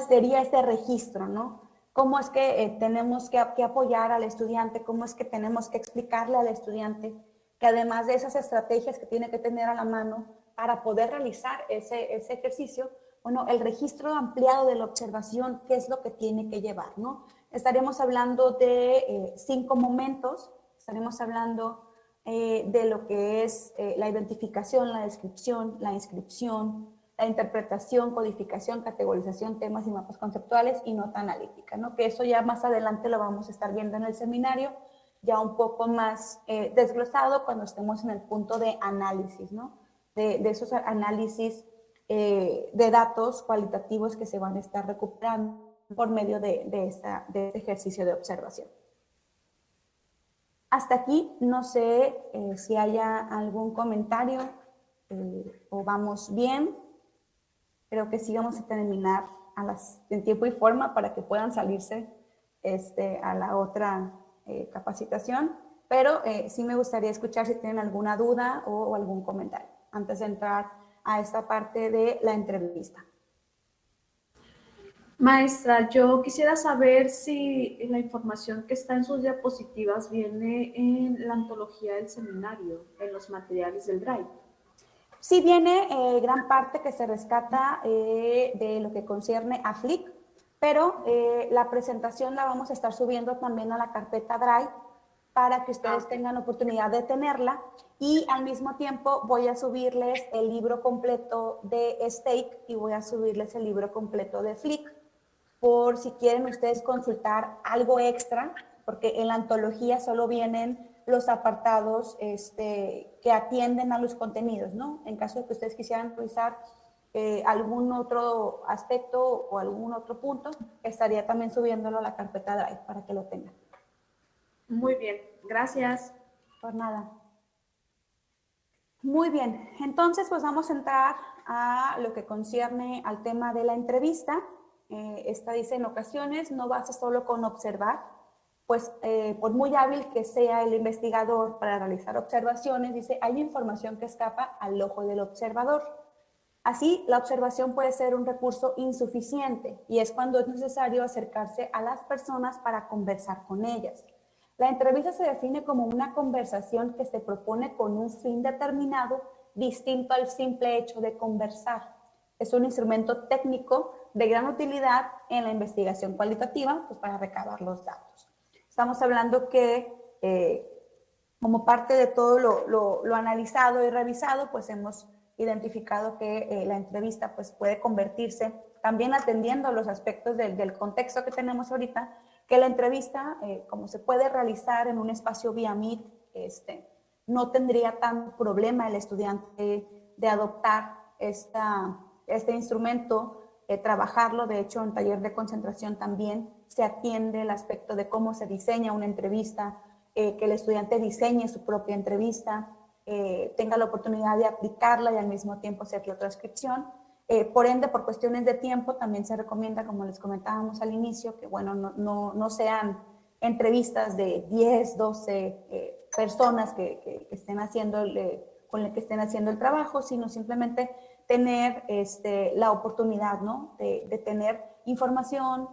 sería este registro, ¿no? Cómo es que tenemos que apoyar al estudiante, cómo es que tenemos que explicarle al estudiante que además de esas estrategias que tiene que tener a la mano para poder realizar ese ejercicio, bueno, el registro ampliado de la observación, qué es lo que tiene que llevar, ¿no? Estaremos hablando de 5 momentos, estaremos hablando de lo que es la identificación, la descripción, la inscripción, la interpretación, codificación, categorización, temas y mapas conceptuales y nota analítica, ¿no? Que eso ya más adelante lo vamos a estar viendo en el seminario, ya un poco más desglosado cuando estemos en el punto de análisis, ¿no? De esos análisis de datos cualitativos que se van a estar recuperando por medio de este ejercicio de observación. Hasta aquí, no sé si haya algún comentario o vamos bien. Creo que sí vamos a terminar en tiempo y forma para que puedan salirse a la otra capacitación, pero sí me gustaría escuchar si tienen alguna duda o algún comentario antes de entrar a esta parte de la entrevista. Maestra, yo quisiera saber si la información que está en sus diapositivas viene en la antología del seminario, en los materiales del Drive. Sí viene gran parte que se rescata de lo que concierne a Flick, pero la presentación la vamos a estar subiendo también a la carpeta Drive para que ustedes tengan oportunidad de tenerla y al mismo tiempo voy a subirles el libro completo de Stake y voy a subirles el libro completo de Flick por si quieren ustedes consultar algo extra, porque en la antología solo vienen los apartados que atienden a los contenidos, ¿no? En caso de que ustedes quisieran revisar algún otro aspecto o algún otro punto, estaría también subiéndolo a la carpeta Drive para que lo tengan. Muy bien, gracias. Por nada. Muy bien, entonces pues vamos a entrar a lo que concierne al tema de la entrevista. Esta dice, en ocasiones no basta solo con observar, pues por muy hábil que sea el investigador para realizar observaciones, dice, hay información que escapa al ojo del observador. Así, la observación puede ser un recurso insuficiente y es cuando es necesario acercarse a las personas para conversar con ellas. La entrevista se define como una conversación que se propone con un fin determinado, distinto al simple hecho de conversar. Es un instrumento técnico de gran utilidad en la investigación cualitativa, pues para recabar los datos. Estamos hablando que como parte de todo lo analizado y revisado, pues hemos identificado que la entrevista pues puede convertirse, también atendiendo los aspectos del contexto que tenemos ahorita, que la entrevista, como se puede realizar en un espacio vía Meet, no tendría tan problema el estudiante de adoptar este instrumento, trabajarlo. De hecho, en taller de concentración también se atiende el aspecto de cómo se diseña una entrevista, que el estudiante diseñe su propia entrevista, tenga la oportunidad de aplicarla y al mismo tiempo hacer la transcripción. Por ende, por cuestiones de tiempo, también se recomienda, como les comentábamos al inicio, que bueno, no sean entrevistas de 10, 12 personas que estén haciendo con las que estén haciendo el trabajo, sino simplemente tener la oportunidad, ¿no? de tener información,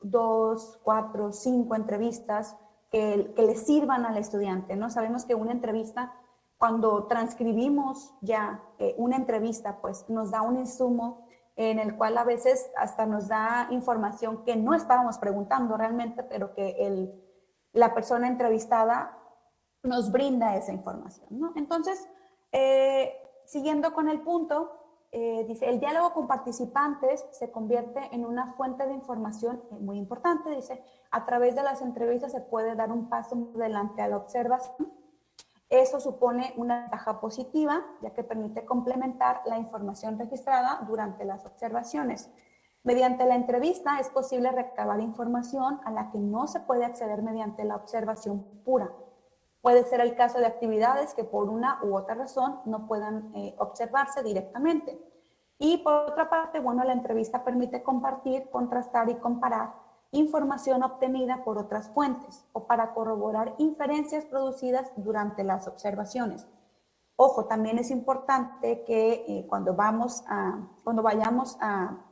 2, 4, 5 entrevistas que le sirvan al estudiante, ¿no? Sabemos que una entrevista, cuando transcribimos ya una entrevista, pues nos da un insumo en el cual a veces hasta nos da información que no estábamos preguntando realmente, pero que la persona entrevistada nos brinda esa información, ¿no? Entonces, siguiendo con el punto, dice, el diálogo con participantes se convierte en una fuente de información muy importante. Dice, a través de las entrevistas se puede dar un paso adelante a la observación. Eso supone una ventaja positiva, ya que permite complementar la información registrada durante las observaciones. Mediante la entrevista es posible recabar información a la que no se puede acceder mediante la observación pura. Puede ser el caso de actividades que por una u otra razón no puedan observarse directamente. Y por otra parte, bueno, la entrevista permite compartir, contrastar y comparar información obtenida por otras fuentes o para corroborar inferencias producidas durante las observaciones. Ojo, también es importante que cuando vayamos a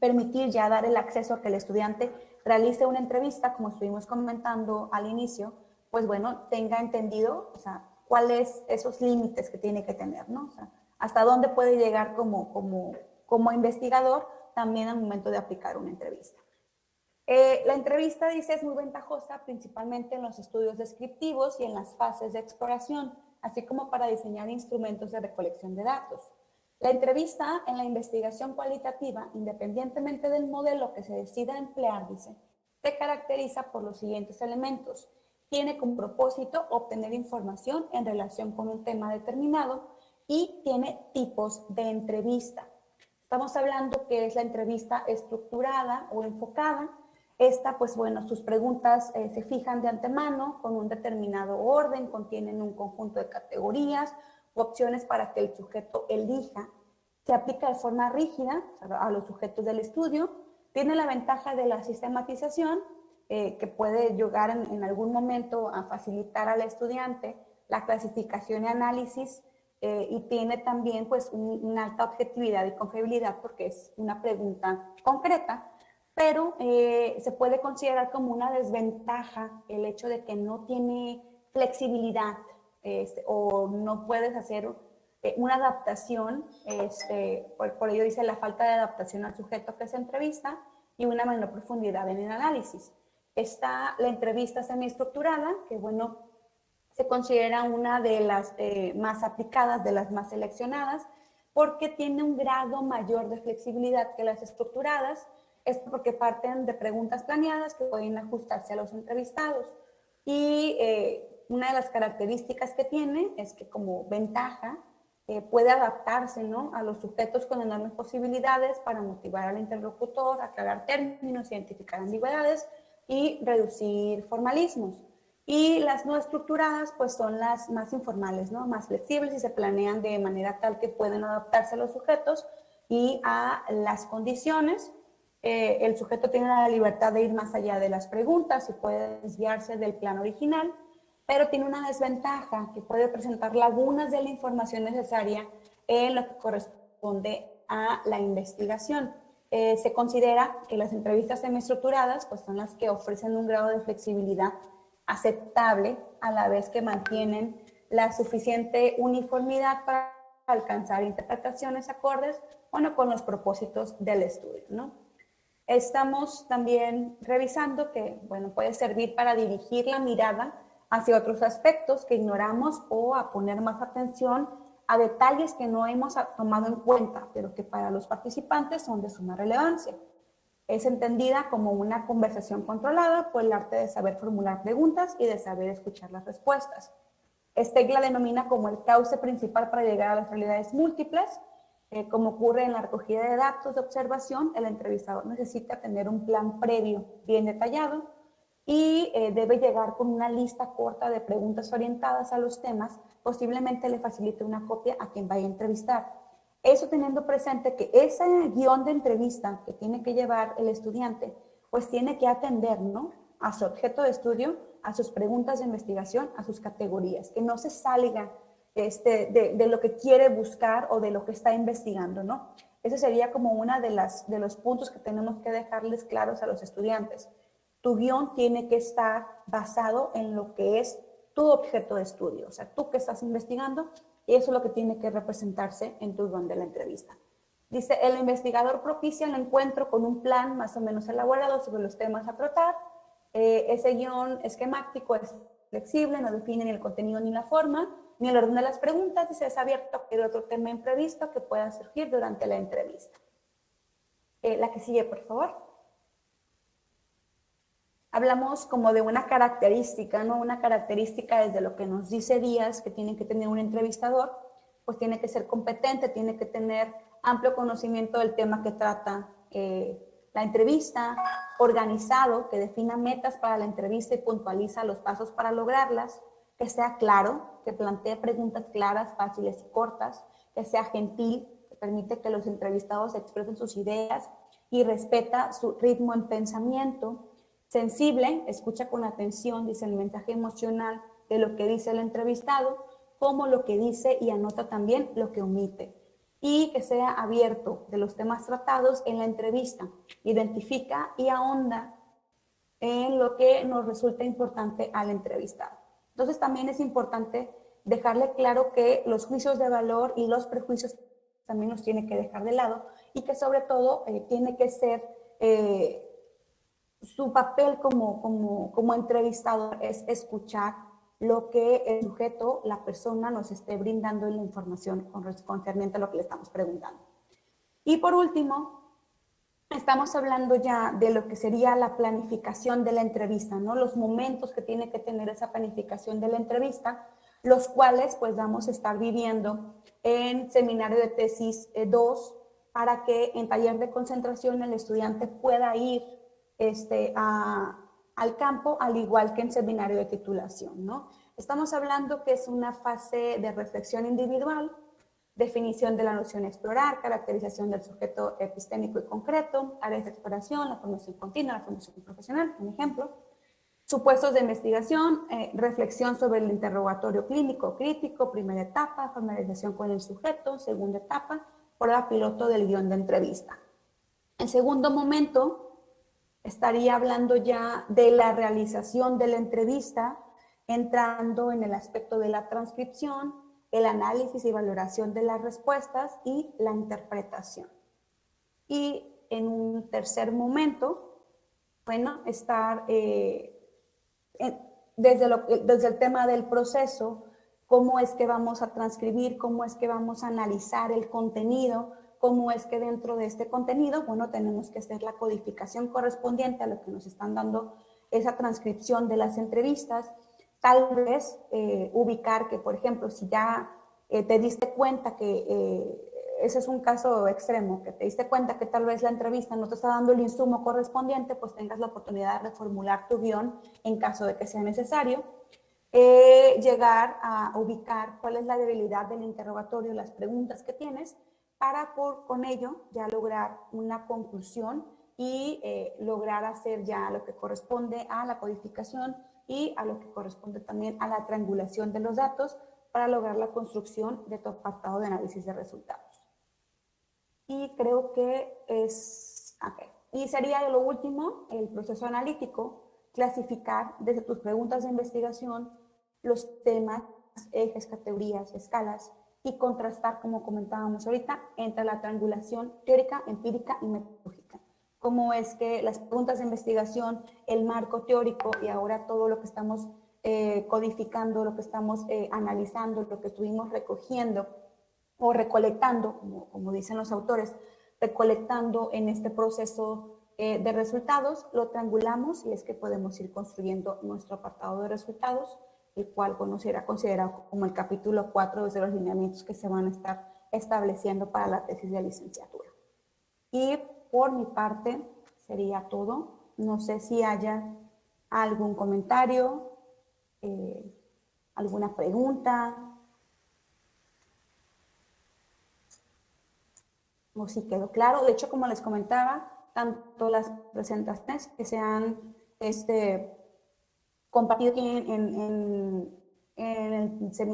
permitir ya dar el acceso a que el estudiante realice una entrevista, como estuvimos comentando al inicio, pues bueno, tenga entendido, o sea, cuáles esos límites que tiene que tener, ¿no? O sea, hasta dónde puede llegar como investigador también al momento de aplicar una entrevista. La entrevista, dice, es muy ventajosa principalmente en los estudios descriptivos y en las fases de exploración, así como para diseñar instrumentos de recolección de datos. La entrevista en la investigación cualitativa, independientemente del modelo que se decida emplear, dice, se caracteriza por los siguientes elementos. Tiene como propósito obtener información en relación con un tema determinado y tiene tipos de entrevista. Estamos hablando que es la entrevista estructurada o enfocada. Esta, pues bueno, sus preguntas se fijan de antemano con un determinado orden, contienen un conjunto de categorías u opciones para que el sujeto elija. Se aplica de forma rígida a los sujetos del estudio. Tiene la ventaja de la sistematización, que puede llegar en algún momento a facilitar al estudiante la clasificación y análisis, y tiene también pues una alta objetividad y confiabilidad porque es una pregunta concreta, pero se puede considerar como una desventaja el hecho de que no tiene flexibilidad o no puedes hacer una adaptación, por ello dice la falta de adaptación al sujeto que se entrevista y una menor profundidad en el análisis. Está la entrevista semiestructurada, que bueno, se considera una de las más aplicadas, de las más seleccionadas, porque tiene un grado mayor de flexibilidad que las estructuradas. Esto porque parten de preguntas planeadas que pueden ajustarse a los entrevistados. Y una de las características que tiene es que como ventaja puede adaptarse, ¿no?, a los sujetos con enormes posibilidades para motivar al interlocutor, aclarar términos, identificar ambigüedades y reducir formalismos. Y las no estructuradas pues son las más informales, ¿no?, más flexibles y se planean de manera tal que pueden adaptarse a los sujetos y a las condiciones. El sujeto tiene la libertad de ir más allá de las preguntas y puede desviarse del plan original, pero tiene una desventaja que puede presentar lagunas de la información necesaria en lo que corresponde corresponde a la investigación. Se considera que las entrevistas semiestructuradas pues, son las que ofrecen un grado de flexibilidad aceptable a la vez que mantienen la suficiente uniformidad para alcanzar interpretaciones acordes, bueno, con los propósitos del estudio, ¿no? Estamos también revisando que, bueno, puede servir para dirigir la mirada hacia otros aspectos que ignoramos o a poner más atención a detalles que no hemos tomado en cuenta, pero que para los participantes son de suma relevancia. Es entendida como una conversación controlada por el arte de saber formular preguntas y de saber escuchar las respuestas. Steg la denomina como el cauce principal para llegar a las realidades múltiples. Como ocurre en la recogida de datos de observación, el entrevistador necesita tener un plan previo bien detallado y debe llegar con una lista corta de preguntas orientadas a los temas. Posiblemente le facilite una copia a quien vaya a entrevistar. Eso teniendo presente que ese guión de entrevista que tiene que llevar el estudiante, pues tiene que atender, ¿no?, a su objeto de estudio, a sus preguntas de investigación, a sus categorías, que no se salga de lo que quiere buscar o de lo que está investigando, ¿no? Ese sería como uno de los puntos que tenemos que dejarles claros a los estudiantes. Tu guión tiene que estar basado en lo que es tu objeto de estudio, o sea, tú que estás investigando, y eso es lo que tiene que representarse en tu guión de la entrevista. Dice, el investigador propicia el encuentro con un plan más o menos elaborado sobre los temas a tratar. Ese guión esquemático es flexible, no define ni el contenido ni la forma, ni el orden de las preguntas, y se es abierto a cualquier otro tema imprevisto que pueda surgir durante la entrevista. La que sigue, por favor. Hablamos como de una característica, ¿no? Una característica desde lo que nos dice Díaz que tiene que tener un entrevistador, pues tiene que ser competente, tiene que tener amplio conocimiento del tema que trata la entrevista, organizado, que defina metas para la entrevista y puntualiza los pasos para lograrlas, que sea claro, que plantee preguntas claras, fáciles y cortas, que sea gentil, que permite que los entrevistados expresen sus ideas y respeta su ritmo en pensamiento, sensible, escucha con atención, dice el mensaje emocional de lo que dice el entrevistado, como lo que dice y anota también lo que omite. Y que sea abierto de los temas tratados en la entrevista, identifica y ahonda en lo que nos resulta importante al entrevistado. Entonces también es importante dejarle claro que los juicios de valor y los prejuicios también los tiene que dejar de lado y que sobre todo tiene que ser su papel como entrevistador es escuchar lo que el sujeto, la persona, nos esté brindando en la información concerniente a lo que le estamos preguntando. Y por último, estamos hablando ya de lo que sería la planificación de la entrevista, ¿no? Los momentos que tiene que tener esa planificación de la entrevista, los cuales pues vamos a estar viviendo en seminario de tesis 2 para que en taller de concentración el estudiante pueda ir al campo, al igual que en seminario de titulación, ¿no? Estamos hablando que es una fase de reflexión individual, definición de la noción explorar, caracterización del sujeto epistémico y concreto, áreas de exploración, la formación continua, la formación profesional, un ejemplo, supuestos de investigación, reflexión sobre el interrogatorio clínico crítico, primera etapa, familiarización con el sujeto, segunda etapa, prueba piloto del guión de entrevista. En segundo momento, estaría hablando ya de la realización de la entrevista, entrando en el aspecto de la transcripción, el análisis y valoración de las respuestas y la interpretación. Y en un tercer momento, bueno, estar desde el tema del proceso, cómo es que vamos a transcribir, cómo es que vamos a analizar el contenido, cómo es que dentro de este contenido, bueno, tenemos que hacer la codificación correspondiente a lo que nos están dando esa transcripción de las entrevistas, tal vez ubicar que, por ejemplo, si ya te diste cuenta que, ese es un caso extremo, que te diste cuenta que tal vez la entrevista no te está dando el insumo correspondiente, pues tengas la oportunidad de reformular tu guión en caso de que sea necesario. Llegar a ubicar cuál es la debilidad del interrogatorio, las preguntas que tienes, para con ello ya lograr una conclusión y lograr hacer ya lo que corresponde a la codificación y a lo que corresponde también a la triangulación de los datos para lograr la construcción de tu apartado de análisis de resultados. Y creo que es... Okay. Y sería lo último, el proceso analítico, clasificar desde tus preguntas de investigación los temas, ejes, categorías, escalas, y contrastar, como comentábamos ahorita, entre la triangulación teórica, empírica y metodológica. Cómo es que las preguntas de investigación, el marco teórico y ahora todo lo que estamos codificando, lo que estamos analizando, lo que estuvimos recogiendo o recolectando, como dicen los autores, recolectando en este proceso de resultados, lo triangulamos y es que podemos ir construyendo nuestro apartado de resultados, el cual bueno, será considerado como el capítulo 4 de los lineamientos que se van a estar estableciendo para la tesis de licenciatura. Y por mi parte sería todo. No sé si haya algún comentario, alguna pregunta, o si quedó claro. De hecho, como les comentaba, tanto las presentaciones que se han compartido aquí en el seminario